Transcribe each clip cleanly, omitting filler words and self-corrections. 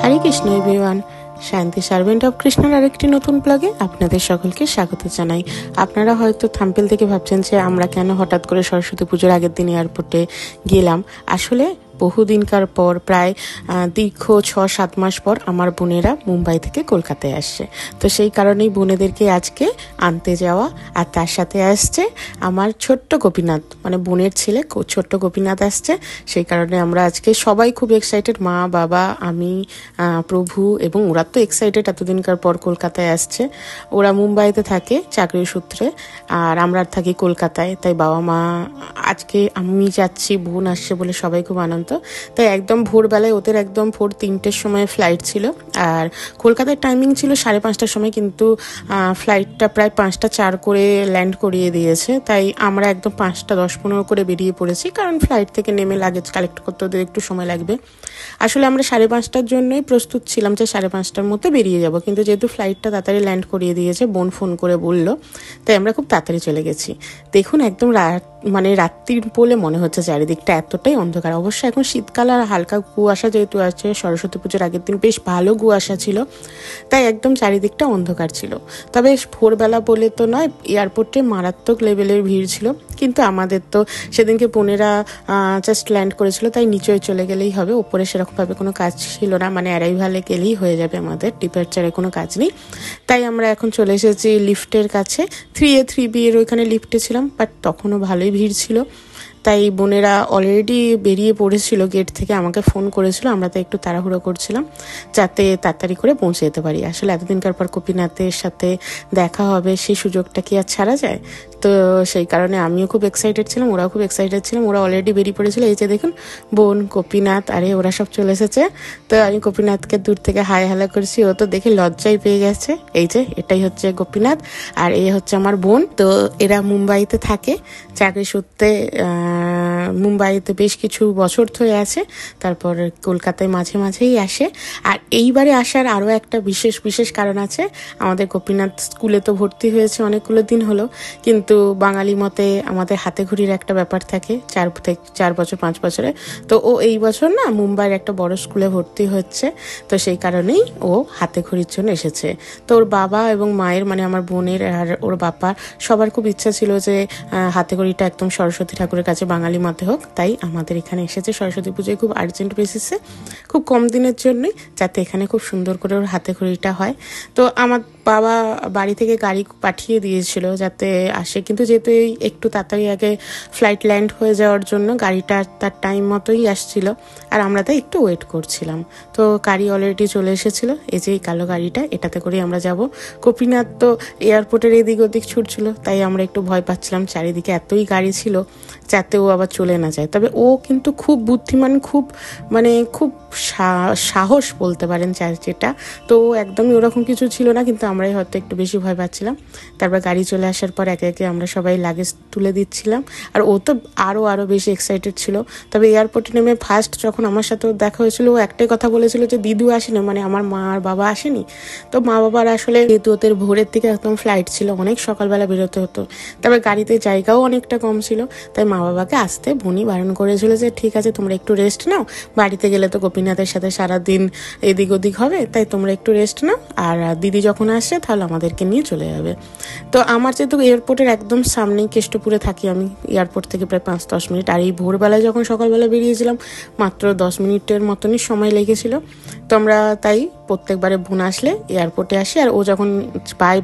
হরে Krishna everyone, শান্তি servant of কৃষ্ণের আরেকটি নতুন ব্লগে আপনাদের সকলকে স্বাগত জানাই। আপনারা হয়তো থাম্বনেল থেকে ভাবছেন যে আমরা কেন হঠাৎ করে সরস্বতী পুজোর আগের দিন এয়ারপোর্টে গেলাম। আসলে বহুদিনকার পর, প্রায় দীর্ঘ 6-7 মাস পর আমার বোনেরা মুম্বাই থেকে কলকাতায় আসছে। তো সেই কারণেই বোনেদেরকে আজকে আনতে যাওয়া, আর তার সাথে আসছে আমার ছোট্ট গোপীনাথ, মানে বোনের ছেলে ছোট্ট গোপীনাথ আসছে। সেই কারণে আমরা আজকে সবাই খুব এক্সাইটেড, মা, বাবা, আমি, প্রভু, এবং ওরা তো এক্সাইটেড, এতদিনকার পর কলকাতায় আসছে। ওরা মুম্বাইতে থাকে চাকরির সূত্রে, আর আমরা থাকি কলকাতায়। তাই বাবা মা আজকে, আমি যাচ্ছি, বোন আসছে বলে সবাই খুব আনন্দ। তাই একদম ভোরবেলায়, ওদের একদম ভোর 3টের সময় ফ্লাইট ছিল, আর কলকাতার টাইমিং ছিল 5:30টার সময়, কিন্তু ফ্লাইটটা প্রায় 5:04 করে ল্যান্ড করিয়ে দিয়েছে। তাই আমরা একদম 5:10-15 করে বেরিয়ে পড়েছি, কারণ ফ্লাইট থেকে নেমে লাগেজ কালেক্ট করতে ওদের একটু সময় লাগবে। আসলে আমরা 5:30টার জন্যই প্রস্তুত ছিলাম যে 5:30টার মধ্যে বেরিয়ে যাব, কিন্তু যেহেতু ফ্লাইটটা তাড়াতাড়ি ল্যান্ড করিয়ে দিয়েছে, বোন ফোন করে বলল, তাই আমরা খুব তাড়াতাড়ি চলে গেছি। দেখুন, একদম রাত্রির বলে মনে হচ্ছে, চারিদিকটা এতটাই অন্ধকার। অবশ্যই এখন শীতকাল আর হালকা কুয়াশা যেহেতু আছে, সরস্বতী পুজোর আগের দিন বেশ ভালো কুয়াশা ছিল, তাই একদম চারিদিকটা অন্ধকার ছিল। তবে ভোরবেলা বলে তো নয়, এয়ারপোর্টে মারাত্মক লেভেলের ভিড় ছিল। কিন্তু আমাদের তো সেদিনকে বোনেরা জাস্ট ল্যান্ড করেছিল, তাই নিচে চলে গেলেই হবে। উপরে সেরকমভাবে কোনো কাজ ছিল না, মানে অ্যারাইভালে গেলেই হয়ে যাবে, আমাদের ডিপার্চারে কোনো কাজ নেই। তাই আমরা এখন চলে এসেছি লিফটের কাছে। 3A 3B এর ওইখানে লিফটে ছিলাম, বাট তখনও ভালোই ভিড় ছিল। তাই বোনেরা অলরেডি বেরিয়ে পড়েছিল গেট থেকে, আমাকে ফোন করেছিল। আমরা তো একটু তাড়াহুড়ো করছিলাম যাতে তাড়াতাড়ি করে পৌঁছে যেতে পারি। আসলে এতদিনকার পর গোপীনাথের সাথে দেখা হবে, সেই সুযোগটা কি আর ছাড়া যায়? তো সেই কারণে আমিও খুব এক্সাইটেড ছিলাম, ওরাও খুব এক্সাইটেড ছিলাম। ওরা অলরেডি বেরিয়ে পড়েছিল। এই যে দেখুন, বোন, গোপীনাথ, আরে ওরা সব চলে এসেছে। তো আমি গোপীনাথকে দূর থেকে হাই হ্যালো করছি, ও তো দেখে লজ্জাই পেয়ে গেছে। এই যে এটাই হচ্ছে গোপীনাথ, আর এই হচ্ছে আমার বোন। তো এরা মুম্বাইতে থাকে চাকরি সূত্রে, মুম্বাইতে বেশ কিছু বছর ধরে আছে, তারপর কলকাতায় মাঝে মাঝেই আসে। আর এইবারে আসার আরও একটা বিশেষ কারণ আছে। আমাদের গোপীনাথ স্কুলে তো ভর্তি হয়েছে অনেকগুলো দিন হলো, কিন্তু বাঙালি মতে আমাদের হাতে ঘড়ির একটা ব্যাপার থাকে 4 বছর 5 বছরে। তো ও এই বছর না মুম্বাইয়ের একটা বড় স্কুলে ভর্তি হচ্ছে, তো সেই কারণেই ও হাতে ঘড়ির জন্য এসেছে। তো ওর বাবা এবং মায়ের, মানে আমার বোনের আর ওর বাবা, সবার খুব ইচ্ছা ছিল যে হাতে ঘড়িটা একদম সরস্বতী ঠাকুরের কাছে বাঙালি মতে হোক। তাই আমাদের এখানে এসেছে সরস্বতী পুজোয় খুব আর্জেন্ট বেসিসে, খুব কম দিনের জন্যই, যাতে এখানে খুব সুন্দর করে ওর হাতে ঘড়িটা হয়। তো আমার বাবা বাড়ি থেকে গাড়ি পাঠিয়ে দিয়েছিল যাতে আসে, কিন্তু যেহেতু একটু তাড়াতাড়ি আগে ফ্লাইট ল্যান্ড হয়ে যাওয়ার জন্য গাড়িটা তার টাইম মতোই আসছিল, আর আমরা তাই একটু ওয়েট করছিলাম। তো গাড়ি অলরেডি চলে এসেছিল, এই যে কালো গাড়িটা, এটাতে করেই আমরা যাব। গোপীনাথ তো এয়ারপোর্টের এদিক ওদিক ছুটছিল, তাই আমরা একটু ভয় পাচ্ছিলাম, চারিদিকে এতই গাড়ি ছিল যাতে ও আবার চলে না যায়। তবে ও কিন্তু খুব বুদ্ধিমান, খুব খুব সাহস বলতে পারেন যেটা। তো একদমই ওরকম কিছু ছিল না, কিন্তু আমরাই হয়তো একটু বেশি ভয় পাচ্ছিলাম। তারপর গাড়ি চলে আসার পর একে একে আমরা সবাই লাগেজ তুলে দিচ্ছিলাম, আর ও তো আরও বেশি এক্সাইটেড ছিল। তবে এয়ারপোর্টে নেমে ফার্স্ট যখন আমার সাথে দেখা হয়েছিল, ও একটাই কথা বলেছিল যে দিদু আসেনি, মানে আমার মা আর বাবা আসেনি। তো মা বাবার আসলে যেহেতু ওদের ভোরের থেকে একদম ফ্লাইট ছিল, অনেক সকালবেলা বেরোতে হতো, তবে গাড়িতে জায়গাও অনেকটা কম ছিল, তাই মা বাবাকে আসতে বোনই বারণ করেছিল যে ঠিক আছে, তোমরা একটু রেস্ট নাও, বাড়িতে গেলে তো গোপীনাথের সাথে সারাদিন এদিক ওদিক হবে, তাই তোমরা একটু রেস্ট নাও, আর দিদি যখন আসছে তাহলে আমাদেরকে নিয়ে চলে যাবে। তো আমার যেহেতু এয়ারপোর্টের একদম সামনেই, কেষ্টপুরে থাকি আমি, এয়ারপোর্ট থেকে প্রায় 5-10 মিনিট, আর এই ভোরবেলায় যখন সকালবেলা বেরিয়েছিলাম মাত্র 10 মিনিটের মতনই সময় লেগেছিল। তো আমরা তাই প্রত্যেকবারে বোন আসলে এয়ারপোর্টে আসি, আর ও যখন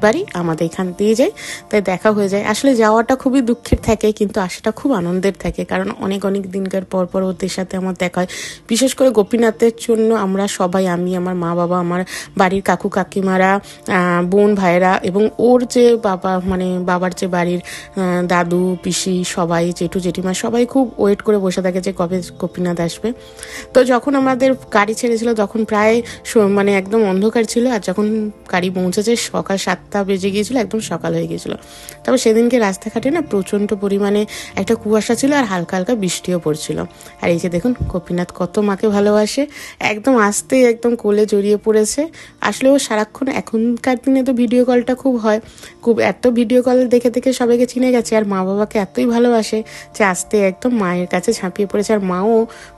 বাড়ি আমাদের এখান দিয়ে যায়, তাই দেখা হয়ে যায়। আসলে যাওয়াটা খুবই দুঃখের থাকে, কিন্তু আসাটা খুব আনন্দের থাকে, কারণ অনেক দিনকার পর ওদের সাথে আমার দেখা হয়। বিশেষ করে গোপীনাথের জন্য আমরা সবাই, আমি, আমার মা বাবা, আমার বাড়ির কাকু কাকিমারা, বোন ভাইয়েরা, এবং ওর যে বাবা, মানে বাবার যে বাড়ির দাদু পিসি, সবাই, জেঠু জেঠিমা, সবাই খুব ওয়েট করে বসে থাকে যে কবে গোপীনাথ আসবে। তো যখন আমাদের গাড়ি ছেড়েছিল তখন প্রায় একদম অন্ধকার ছিল, আর যখন গাড়ি পৌঁছেছে সকাল 7টা বেজে গিয়েছিল, একদম সকাল হয়ে গিয়েছিল। তবে সেদিনকে রাস্তাঘাটে না প্রচণ্ড পরিমাণে একটা কুয়াশা ছিল আর হালকা হালকা বৃষ্টিও পড়ছিল। আর এই যে দেখুন গোপীনাথ কত মাকে ভালোবাসে, একদম আসতে একদম কোলে জড়িয়ে পড়েছে। আসলে ও সারাক্ষণ, এখনকার দিনে তো ভিডিও কলটা খুব হয়, খুব এত ভিডিও কল দেখে দেখে সবাইকে চিনে গেছে, আর মা বাবাকে এতই ভালোবাসে যে আসতে একদম মায়ের কাছে ঝাঁপিয়ে পড়েছে। আর মাও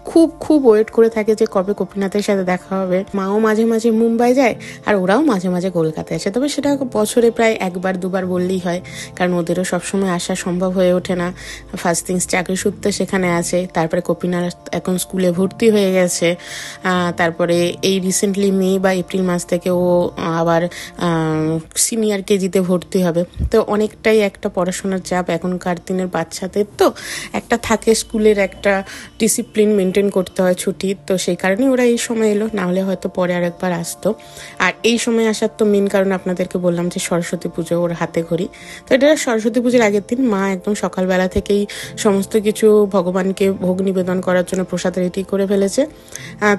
খুব খুব ওয়েট করে থাকে যে কবে গোপীনাথের সাথে দেখা হবে। মাও মাঝে মাঝে মুম্বাই যায় আর ওরাও মাঝে মাঝে কলকাতায় আসে, তবে সেটা বছরে প্রায় একবার দুবার বললেই হয়, কারণ ওদেরও সবসময় আসা সম্ভব হয়ে ওঠে না। ফার্স্ট থিংস চাকরি সূত্রে সেখানে আছে, তারপরে গোপীনাথ এখন স্কুলে ভর্তি হয়ে গেছে, তারপরে এই রিসেন্টলি মে বা এপ্রিল মাস থেকে ও আবার সিনিয়র কেজিতে ভর্তি হবে। তো অনেকটাই একটা পড়াশোনার চাপ এখনকার দিনের বাচ্চাদের, তো একটা থাকে স্কুলের একটা ডিসিপ্লিন মেনটেন করতে হয় ছুটির, তো সেই কারণে ওরা এই সময় এলো, নাহলে হয়তো পরে আর একবার আসতো। আর এই সময় আসার তো মেন কারণ আপনাদেরকে বললাম যে সরস্বতী পুজো ওর হাতে ঘড়ি। তো এটা সরস্বতী পুজোর আগের দিন মা একদম সকালবেলা থেকেই সমস্ত কিছু ভগবানকে ভোগ নিবেদন করার জন্য প্রসাদ রেডি করে ফেলেছে।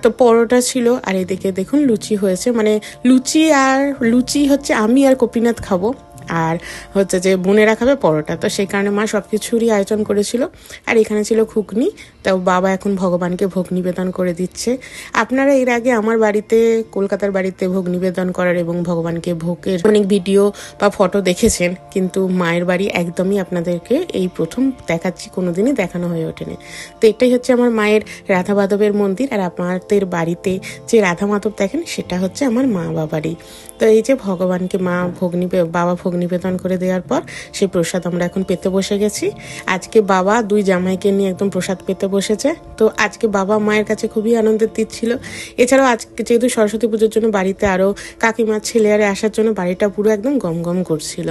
তো পরোটা ছিল, আর এদিকে দেখুন লুচি হয়েছে, মানে লুচি হচ্ছে আমি আর গোপীনাথ খাবো, আর হচ্ছে যে বোনেরা খাবে পরোটা। তো সেই কারণে মা সব কিছুরই আয়োজন করেছিল। আর এখানে ছিল ঘুগনি, তাও বাবা এখন ভগবানকে ভোগ নিবেদন করে দিচ্ছে। আপনারা এর আগে আমার বাড়িতে, কলকাতার বাড়িতে ভোগ নিবেদন করার এবং ভগবানকে ভোগের অনেক ভিডিও বা ফটো দেখেছেন, কিন্তু মায়ের বাড়ি একদমই আপনাদেরকে এই প্রথম দেখাচ্ছি, কোনোদিনই দেখানো হয়ে ওঠেনি। তো এটাই হচ্ছে আমার মায়ের রাধা মাধবের মন্দির, আর আপনাদের বাড়িতে যে রাধা মাধব দেখেন সেটা হচ্ছে আমার মা বাবারই। তো এই যে ভগবানকে মা বাবা ভোগ নিবেদন করে দেওয়ার পর সেই প্রসাদ আমরা এখন পেতে বসে গেছি। আজকে বাবা দুই জামাইকে নিয়ে একদম প্রসাদ পেতে বসেছে। তো আজকে বাবা মায়ের কাছে খুবই আনন্দের দিন ছিল। এছাড়াও আজকে যেহেতু সরস্বতী পুজোর জন্য বাড়িতে আরও কাকিমার ছেলেরা আসার জন্য বাড়িটা পুরো একদম গমগম করছিল।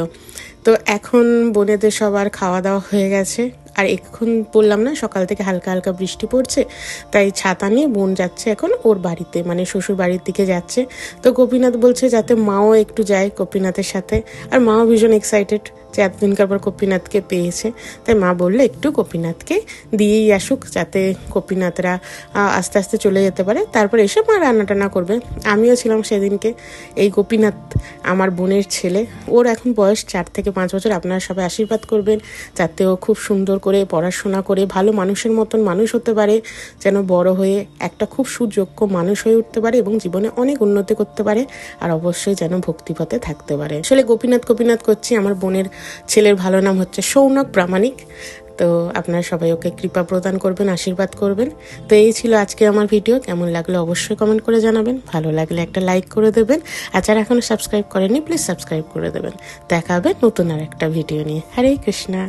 তো এখন বোনেদের সবার খাওয়া দাওয়া হয়ে গেছে, আর এখন বললাম না সকাল থেকে হালকা হালকা বৃষ্টি পড়ছে, তাই ছাতা নিয়ে বোন যাচ্ছে এখন ওর বাড়িতে, মানে শ্বশুর বাড়ির দিকে যাচ্ছে। তো গোপীনাথ বলছে যাতে মাও একটু যায় গোপীনাথের সাথে, আর মাও ভীষণ এক্সাইটেড যে এতদিনকার পর গোপীনাথকে পেয়েছে। তাই মা বললো একটু গোপীনাথকে দিয়েই আসুক, যাতে গোপীনাথরা আস্তে আস্তে চলে যেতে পারে, তারপর এসে মা রান্না টান্না করবে। আমিও ছিলাম সেদিনকে। এই গোপীনাথ আমার বোনের ছেলে, ওর এখন বয়স 4 থেকে 5 বছর। আপনারা সবাই আশীর্বাদ করবেন যাতে ও খুব সুন্দর করে পড়াশোনা করে ভালো মানুষের মতন মানুষ হতে পারে, যেন বড় হয়ে একটা খুব সুযোগ্য মানুষ হয়ে উঠতে পারে এবং জীবনে অনেক উন্নতি করতে পারে, আর অবশ্যই যেন ভক্তিপথে থাকতে পারে। আসলে গোপীনাথ গোপীনাথ করছি, আমার বোনের ছেলের ভালো নাম হচ্ছে সৌনক প্রামাণিক। তো আপনারা সবাই ওকে কৃপা প্রদান করবেন, আশীর্বাদ করবেন। তো এই ছিল আজকে আমার ভিডিও। কেমন লাগলো অবশ্যই কমেন্ট করে জানাবেন, ভালো লাগলে একটা লাইক করে দেবেন, আর যারা এখনো সাবস্ক্রাইব করেনি প্লিজ সাবস্ক্রাইব করে দেবেন। দেখা হবে নতুন আর একটা ভিডিও নিয়ে। হরে কৃষ্ণা।